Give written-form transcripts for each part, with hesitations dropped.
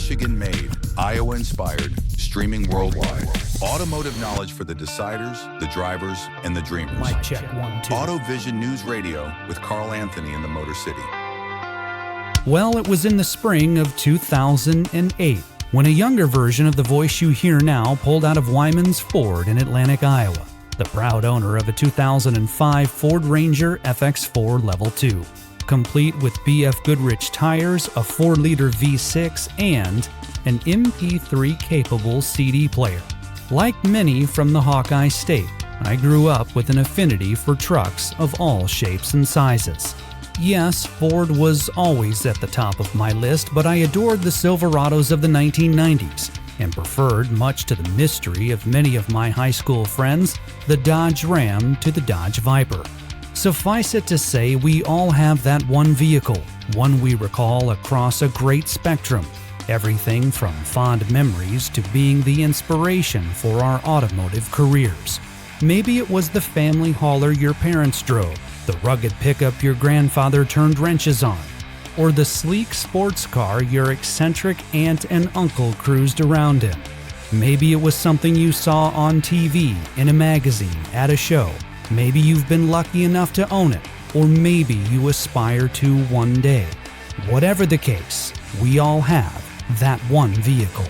Michigan-made, Iowa-inspired, streaming worldwide. Automotive knowledge for the deciders, the drivers, and the dreamers. Mic check 1, 2. AutoVision News Radio with Carl Anthony in the Motor City. Well, it was in the spring of 2008 when a younger version of the voice you hear now pulled out of Wyman's Ford in Atlantic, Iowa, the proud owner of a 2005 Ford Ranger FX4 Level 2, complete with BF Goodrich tires, a 4-liter V6, and an MP3-capable CD player. Like many from the Hawkeye State, I grew up with an affinity for trucks of all shapes and sizes. Yes, Ford was always at the top of my list, but I adored the Silverados of the 1990s and preferred, much to the mystery of many of my high school friends, the Dodge Ram to the Dodge Viper. Suffice it to say, we all have that one vehicle, one we recall across a great spectrum, everything from fond memories to being the inspiration for our automotive careers. Maybe it was the family hauler your parents drove, the rugged pickup your grandfather turned wrenches on, or the sleek sports car your eccentric aunt and uncle cruised around in. Maybe it was something you saw on TV, in a magazine, at a show. Maybe you've been lucky enough to own it, or maybe you aspire to one day. Whatever the case, we all have that one vehicle.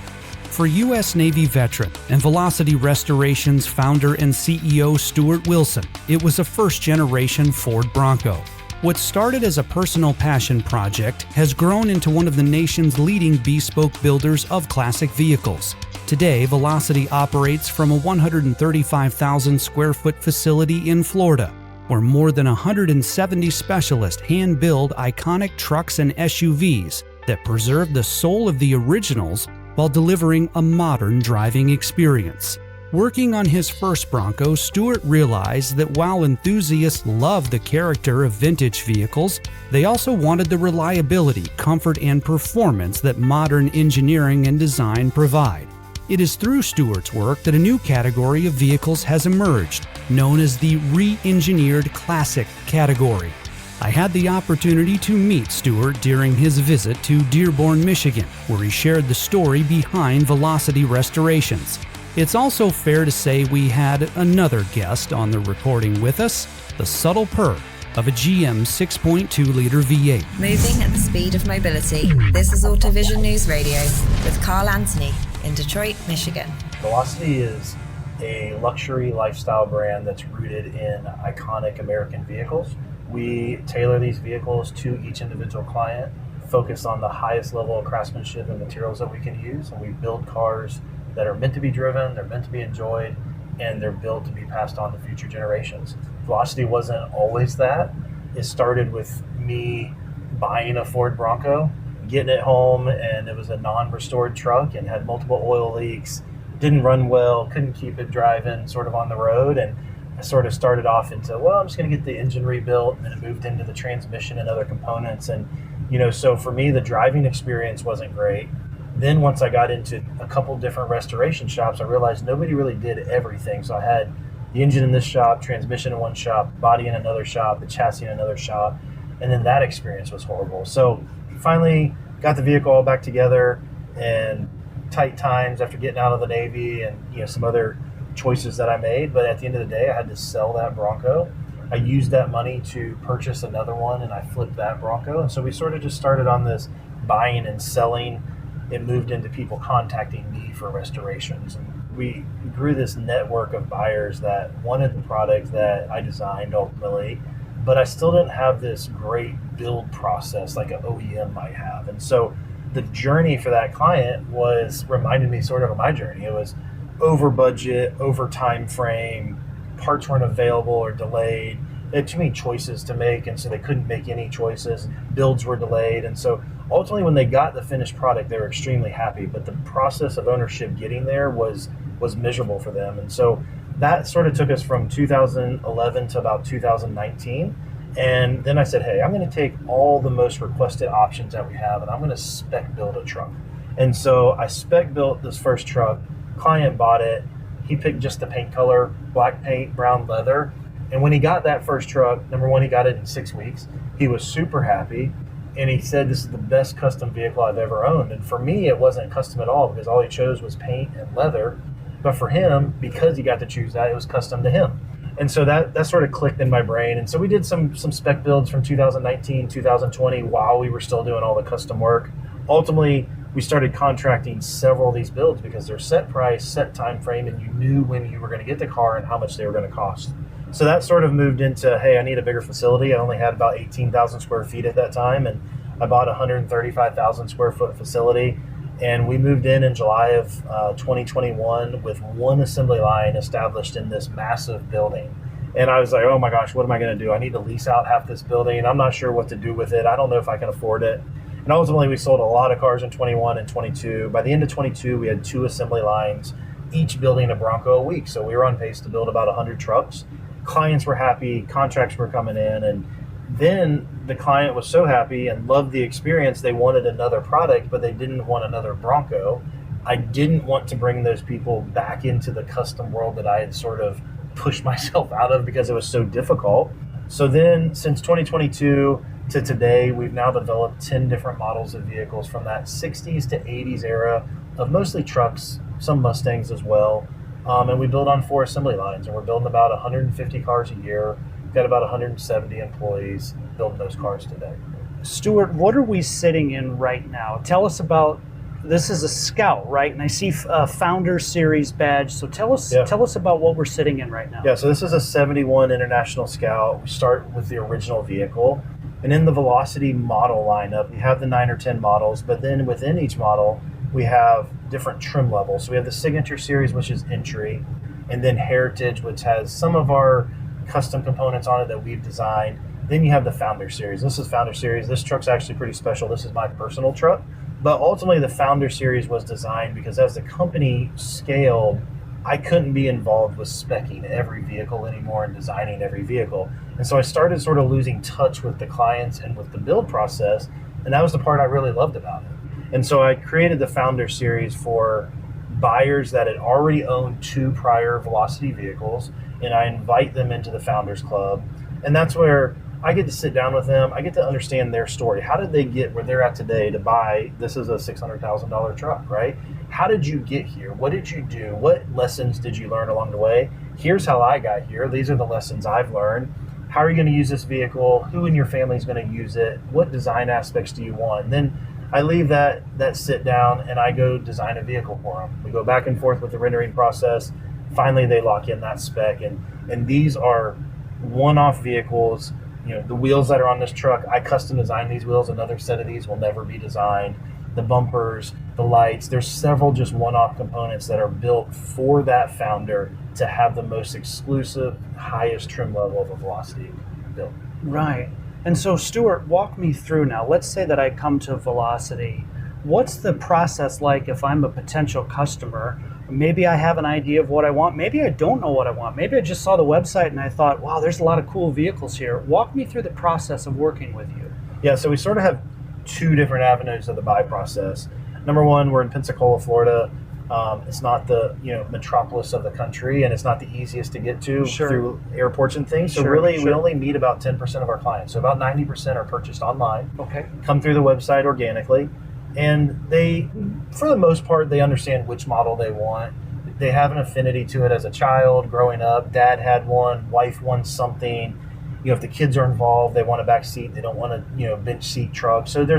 For U.S. Navy veteran and Velocity Restoration's founder and CEO Stuart Wilson, it was a first-generation Ford Bronco. What started as a personal passion project has grown into one of the nation's leading bespoke builders of classic vehicles. Today, Velocity operates from a 135,000 square foot facility in Florida, where more than 170 specialists hand-build iconic trucks and SUVs that preserve the soul of the originals while delivering a modern driving experience. Working on his first Bronco, Stuart realized that while enthusiasts love the character of vintage vehicles, they also wanted the reliability, comfort, and performance that modern engineering and design provide. It is through Stuart's work that a new category of vehicles has emerged, known as the re-engineered classic category. I had the opportunity to meet Stuart during his visit to Dearborn, Michigan, where he shared the story behind Velocity Restorations. It's also fair to say we had another guest on the recording with us, the subtle purr of a GM 6.2-liter V8. Moving at the speed of mobility, this is AutoVision News Radio with Carl Anthony in Detroit, Michigan. Velocity is a luxury lifestyle brand that's rooted in iconic American vehicles. We tailor these vehicles to each individual client, focus on the highest level of craftsmanship and materials that we can use, and we build cars that are meant to be driven, they're meant to be enjoyed, and they're built to be passed on to future generations. Velocity wasn't always that. It started with me buying a Ford Bronco, getting it home, and it was a non-restored truck and had multiple oil leaks, didn't run well, couldn't keep it driving sort of on the road, and I sort of started off into, well, I'm just going to get the engine rebuilt, and then it moved into the transmission and other components. And, so for me, the driving experience wasn't great. Then once I got into a couple different restoration shops, I realized nobody really did everything. So I had the engine in this shop, transmission in one shop, body in another shop, the chassis in another shop. And then that experience was horrible. So finally got the vehicle all back together, and tight times after getting out of the Navy and, some other choices that I made, but at the end of the day, I had to sell that Bronco. I used that money to purchase another one, and I flipped that Bronco. And so we sort of just started on this buying and selling. It moved into people contacting me for restorations. And we grew this network of buyers that wanted the product that I designed ultimately, but I still didn't have this great build process like an OEM might have. And so the journey for that client reminded me sort of my journey. It was over budget, over time frame, parts weren't available or delayed. They had too many choices to make, and so they couldn't make any choices. Builds were delayed, and so ultimately when they got the finished product, they were extremely happy, but the process of ownership getting there was miserable for them. And so that sort of took us from 2011 to about 2019. And then I said, hey, I'm going to take all the most requested options that we have, and I'm going to spec build a truck. And so I spec built this first truck. Client bought it. He picked just the paint color, black paint, brown leather. And when he got that first truck, number one, he got it in 6 weeks. He was super happy. And he said, this is the best custom vehicle I've ever owned. And for me, it wasn't custom at all because all he chose was paint and leather. But for him, because he got to choose that, it was custom to him. And so that sort of clicked in my brain. And so we did some spec builds from 2019, 2020 while we were still doing all the custom work. Ultimately, we started contracting several of these builds because they're set price, set time frame, and you knew when you were going to get the car and how much they were going to cost. So that sort of moved into, hey, I need a bigger facility. I only had about 18,000 square feet at that time, and I bought a 135,000 square foot facility. And we moved in July of 2021 with one assembly line established in this massive building. And I was like, oh my gosh, what am I going to do? I need to lease out half this building. I'm not sure what to do with it. I don't know if I can afford it. And ultimately, we sold a lot of cars in 21 and 22. By the end of 22, we had 2 assembly lines, each building a Bronco a week. So we were on pace to build about 100 trucks. Clients were happy, contracts were coming in, and then the client was so happy and loved the experience, they wanted another product, but they didn't want another Bronco. I didn't want to bring those people back into the custom world that I had sort of pushed myself out of because it was so difficult. So then since 2022 to today, we've now developed 10 different models of vehicles from that 60s to 80s era of mostly trucks, some Mustangs as well. And we build on 4 assembly lines, and we're building about 150 cars a year. We've got about 170 employees building those cars today. Stuart, what are we sitting in right now? Tell us about, this is a Scout, right? And I see a Founder Series badge. So tell us about what we're sitting in right now. Yeah, so this is a 71 International Scout. We start with the original vehicle. And in the Velocity model lineup, we have the 9 or 10 models, but then within each model, we have different trim levels. So we have the Signature Series, which is entry, and then Heritage, which has some of our custom components on it that we've designed. Then you have the Founder Series. This is Founder Series. This truck's actually pretty special. This is my personal truck. But ultimately, the Founder Series was designed because as the company scaled, I couldn't be involved with speccing every vehicle anymore and designing every vehicle. And so I started sort of losing touch with the clients and with the build process, and that was the part I really loved about it. And so I created the Founder Series for buyers that had already owned 2 prior Velocity vehicles, and I invite them into the Founders Club. And that's where I get to sit down with them. I get to understand their story. How did they get where they're at today to buy, this is a $600,000 truck, right? How did you get here? What did you do? What lessons did you learn along the way? Here's how I got here. These are the lessons I've learned. How are you going to use this vehicle? Who in your family is going to use it? What design aspects do you want? And then I leave that sit down and I go design a vehicle for them. We go back and forth with the rendering process. Finally, they lock in that spec. And these are one-off vehicles. You know, the wheels that are on this truck, I custom designed these wheels. Another set of these will never be designed. The bumpers, the lights, there's several just one-off components that are built for that Founder to have the most exclusive, highest trim level of a Velocity built. Right. And so, Stuart, walk me through now. Let's say that I come to Velocity. What's the process like if I'm a potential customer? Maybe I have an idea of what I want. Maybe I don't know what I want. Maybe I just saw the website and I thought, wow, there's a lot of cool vehicles here. Walk me through the process of working with you. Yeah, so we sort of have 2 different avenues of the buy process. Number one, we're in Pensacola, Florida. It's not the metropolis of the country, and it's not the easiest to get to through airports and things. So we only meet about 10% of our clients. So about 90% are purchased online. Okay. Come through the website organically, and they, for the most part, they understand which model they want. They have an affinity to it as a child growing up. Dad had one, wife wants something. If the kids are involved, they want a back seat. They don't want a bench seat truck. So they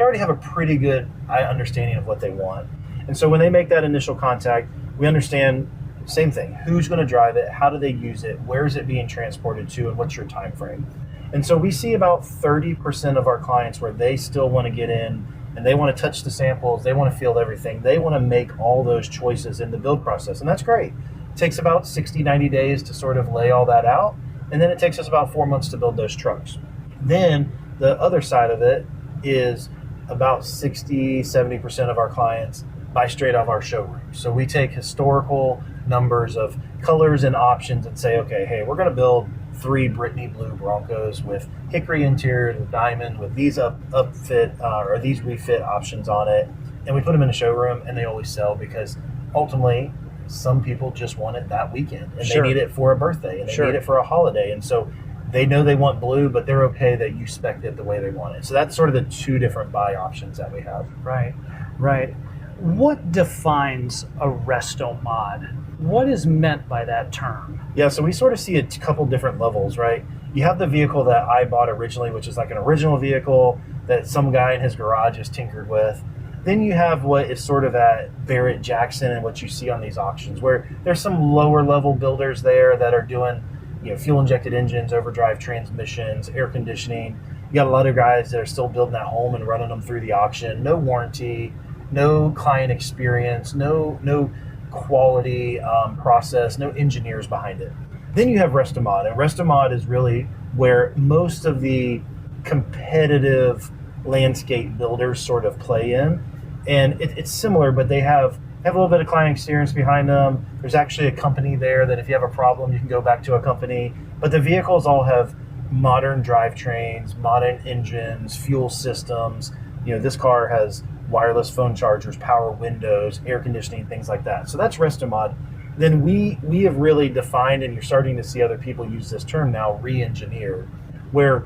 already have a pretty good understanding of what they want. And so when they make that initial contact, we understand, same thing, who's going to drive it, how do they use it, where is it being transported to, and what's your time frame. And so we see about 30% of our clients where they still want to get in and they want to touch the samples, they want to feel everything, they want to make all those choices in the build process, and that's great. It takes about 60, 90 days to sort of lay all that out, and then it takes us about 4 months to build those trucks. Then the other side of it is about 60, 70% of our clients buy straight off our showroom. So we take historical numbers of colors and options and say, okay, hey, we're going to build 3 Brittany blue Broncos with hickory interiors, with diamond, with these upfit or these refit options on it. And we put them in a showroom, and they always sell because ultimately some people just want it that weekend, and they need it for a birthday, and they need it for a holiday. And so They know they want blue, but they're okay that you spec it the way they want it. So that's sort of the two different buy options that we have. Right. What defines a restomod? What is meant by that term? Yeah, so we sort of see a couple different levels, right? You have the vehicle that I bought originally, which is like an original vehicle that some guy in his garage has tinkered with. Then you have what is sort of at Barrett Jackson and what you see on these auctions, where there's some lower level builders there that are doing, fuel injected engines, overdrive transmissions, air conditioning. You got a lot of guys that are still building at home and running them through the auction. No warranty, no client experience, no quality process, no engineers behind it. Then you have restomod, and restomod is really where most of the competitive landscape builders sort of play in. And it's similar, but they have a little bit of client experience behind them. There's actually a company there that if you have a problem, you can go back to a company. But the vehicles all have modern drivetrains, modern engines, fuel systems. This car has wireless phone chargers, power windows, air conditioning, things like that. So that's restomod. Then we have really defined, and you're starting to see other people use this term now, re-engineered, where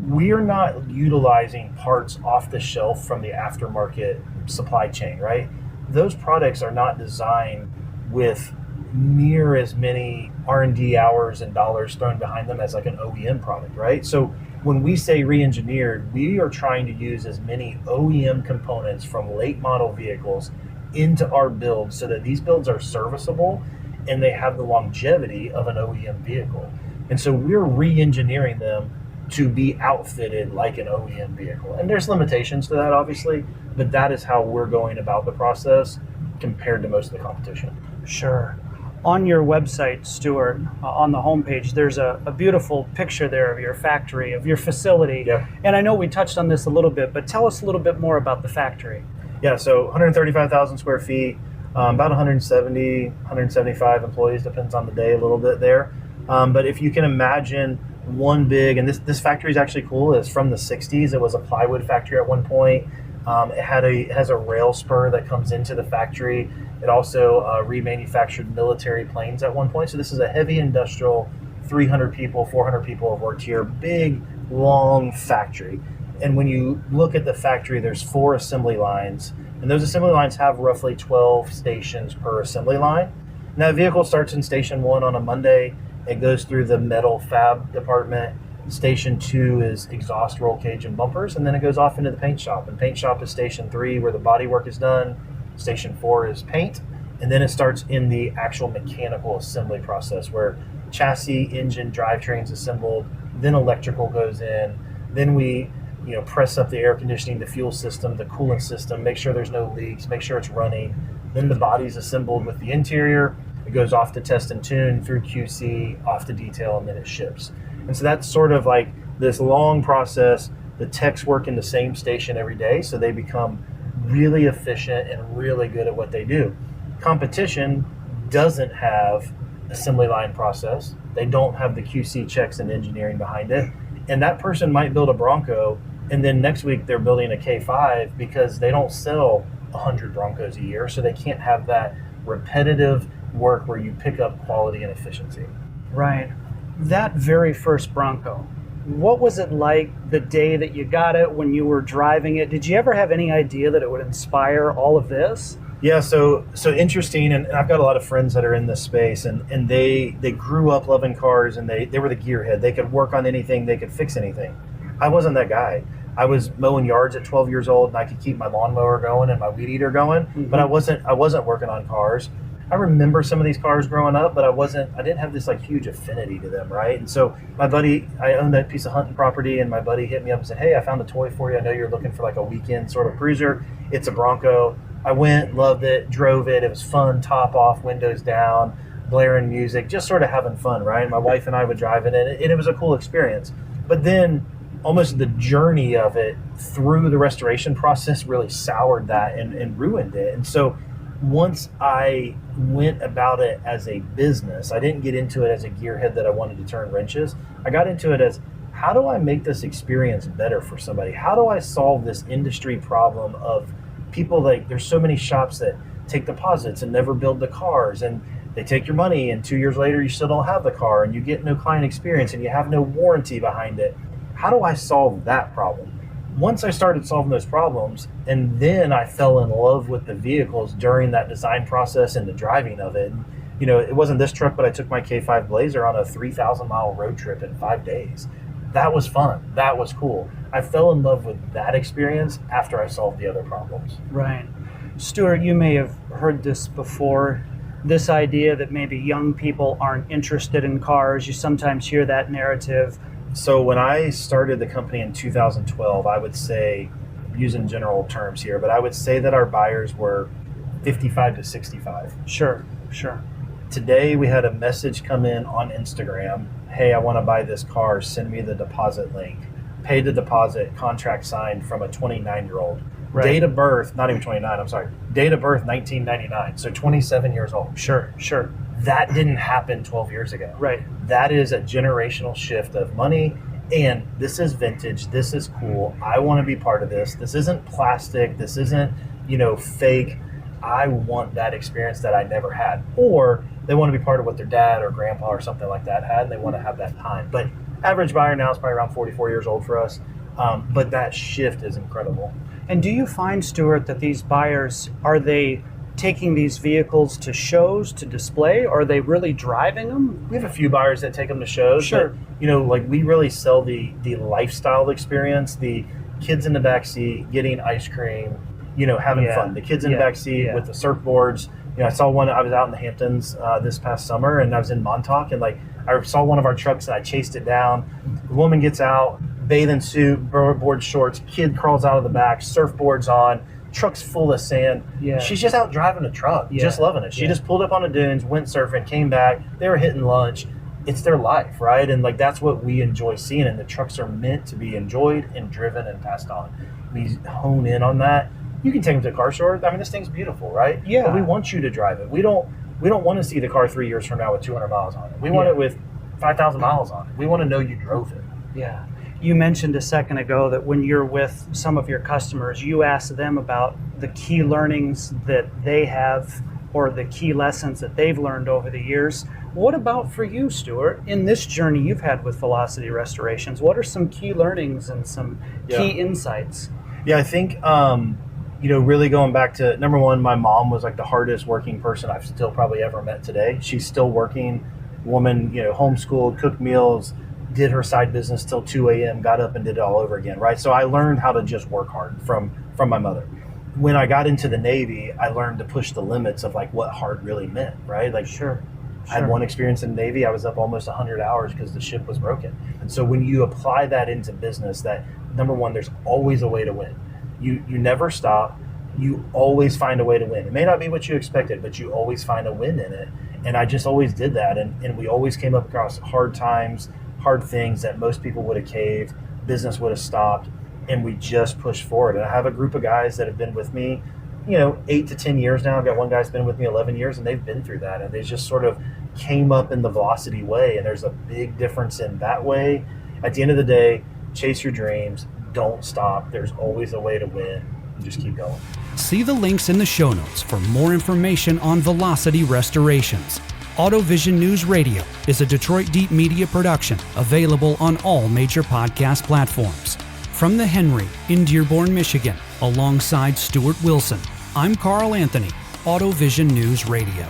we are not utilizing parts off the shelf from the aftermarket supply chain, right? Those products are not designed with near as many R&D hours and dollars thrown behind them as like an OEM product, right? So when we say re-engineered, we are trying to use as many OEM components from late model vehicles into our builds so that these builds are serviceable and they have the longevity of an OEM vehicle. And so we're re-engineering them to be outfitted like an OEM vehicle. And there's limitations to that, obviously, but that is how we're going about the process compared to most of the competition. Sure. On your website, Stuart, on the homepage, there's a beautiful picture there of your factory, of your facility. Yeah. And I know we touched on this a little bit, but tell us a little bit more about the factory. Yeah, so 135,000 square feet, about 170, 175 employees, depends on the day a little bit there. But if you can imagine one big, and this factory is actually cool, it's from the 60s. It was a plywood factory at one point. It has a rail spur that comes into the factory. It also remanufactured military planes at one point. So this is a heavy industrial, 300 people, 400 people have worked here, big, long factory. And when you look at the factory, there's 4 assembly lines, and those assembly lines have roughly 12 stations per assembly line. And that vehicle starts in station 1 on a Monday. It goes through the metal fab department. Station 2 is exhaust, roll cage, and bumpers, and then it goes off into the paint shop. And paint shop is station 3, where the body work is done. Station 4 is paint, and then it starts in the actual mechanical assembly process, where chassis, engine, drivetrains assembled, then electrical goes in, then we press up the air conditioning, the fuel system, the coolant system, make sure there's no leaks, make sure it's running. Then the body's assembled with the interior. It goes off to test and tune, through QC, off to detail, and then it ships. And so that's sort of like this long process. The techs work in the same station every day, so they become really efficient and really good at what they do. Competition doesn't have assembly line process. They don't have the QC checks and engineering behind it. And that person might build a Bronco, and then next week they're building a K5 because they don't sell 100 Broncos a year, so they can't have that repetitive work where you pick up quality and efficiency. Right. That very first Bronco, what was it like the day that you got it, when you were driving it? Did you ever have any idea that it would inspire all of this? Yeah, so interesting, and I've got a lot of friends that are in this space, and they grew up loving cars, and they were the gearhead. They could work on anything, they could fix anything. I wasn't that guy. I was mowing yards at 12 years old, and I could keep my lawnmower going and my weed eater going, but I wasn't working on cars. I remember some of these cars growing up, but I didn't have this like huge affinity to them, right? And so my buddy, I owned that piece of hunting property, and my buddy hit me up and said, "Hey, I found a toy for you. I know you're looking for like a weekend sort of cruiser. It's a Bronco." I went, loved it, drove it. It was fun, top off, windows down, blaring music, just sort of having fun, right? My wife and I would drive it, and it was a cool experience. But then almost the journey of it through the restoration process really soured that and ruined it. And so once I went about it as a business, I didn't get into it as a gearhead that I wanted to turn wrenches. I got into it as, how do I make this experience better for somebody? How do I solve this industry problem of people, like there's so many shops that take deposits and never build the cars, and they take your money, and 2 years later you still don't have the car, and you get no client experience, and you have no warranty behind it. How do I solve that problem? Once I started solving those problems, and then I fell in love with the vehicles during that design process and the driving of it. And, you know, it wasn't this truck, but I took my K5 Blazer on a 3,000 mile road trip in 5 days. That was fun. That was cool. I fell in love with that experience after I solved the other problems. Right. Stuart, you may have heard this before, this idea that maybe young people aren't interested in cars. You sometimes hear that narrative. So when I started the company in 2012, I would say, using general terms here, but I would say that our buyers were 55 to 65. Sure. Today we had a message come in on Instagram. Hey, I want to buy this car. Send me the deposit link. Paid the deposit, contract signed from a 29-year-old. Right. Date of birth, not even 29, I'm sorry. Date of birth, 1999. So 27 years old. Sure. That didn't happen 12 years ago. Right. That is a generational shift of money, and this is vintage. This is cool. I want to be part of this. This isn't plastic. This isn't, fake. I want that experience that I never had. Or they want to be part of what their dad or grandpa or something like that had, and they want to have that time. But average buyer now is probably around 44 years old for us. But that shift is incredible. And do you find, Stuart, that these buyers, are they taking these vehicles to shows to display, or are they really driving them? We have a few buyers that take them to shows. Sure. But, we really sell the lifestyle experience, the kids in the back seat getting ice cream, having fun. The kids in the back seat with the surfboards. I saw one. I was out in the Hamptons this past summer, and I was in Montauk, and I saw one of our trucks, and I chased it down. The woman gets out, bathing suit, board shorts, kid crawls out of the back, surfboards on, truck's full of sand. Yeah. She's just out driving a truck, just loving it. She just pulled up on the dunes, went surfing, came back. They were hitting lunch. It's their life, right? And that's what we enjoy seeing. And the trucks are meant to be enjoyed and driven and passed on. We hone in on that. You can take them to a car store. I mean, this thing's beautiful, right? Yeah. But we want you to drive it. We don't want to see the car 3 years from now with 200 miles on it. We want it with 5,000 miles on it. We want to know you drove it. Yeah. You mentioned a second ago that when you're with some of your customers, you ask them about the key learnings that they have or the key lessons that they've learned over the years. What about for you, Stuart? In this journey you've had with Velocity Restorations, what are some key learnings and some key insights? Yeah, I think, really going back to, number one, my mom was the hardest working person I've still probably ever met today. She's still working, woman, homeschooled, cooked meals, did her side business till 2 a.m., got up and did it all over again, right? So I learned how to just work hard from my mother. When I got into the Navy, I learned to push the limits of what hard really meant, right? Sure. I had one experience in the Navy. I was up almost 100 hours because the ship was broken. And so when you apply that into business, that number one, there's always a way to win. You never stop. You always find a way to win. It may not be what you expected, but you always find a win in it. And I just always did that. And we always came up across hard times, hard things that most people would have caved, business would have stopped, and we just pushed forward. And I have a group of guys that have been with me, 8 to 10 years now. I've got one guy that's been with me 11 years, and they've been through that. And they just sort of came up in the Velocity way. And there's a big difference in that way. At the end of the day, chase your dreams. Don't stop. There's always a way to win. Just keep going. See the links in the show notes for more information on Velocity Restorations. AutoVision News Radio is a Detroit Deep Media production, available on all major podcast platforms. From the Henry in Dearborn, Michigan, alongside Stuart Wilson, I'm Carl Anthony, AutoVision News Radio.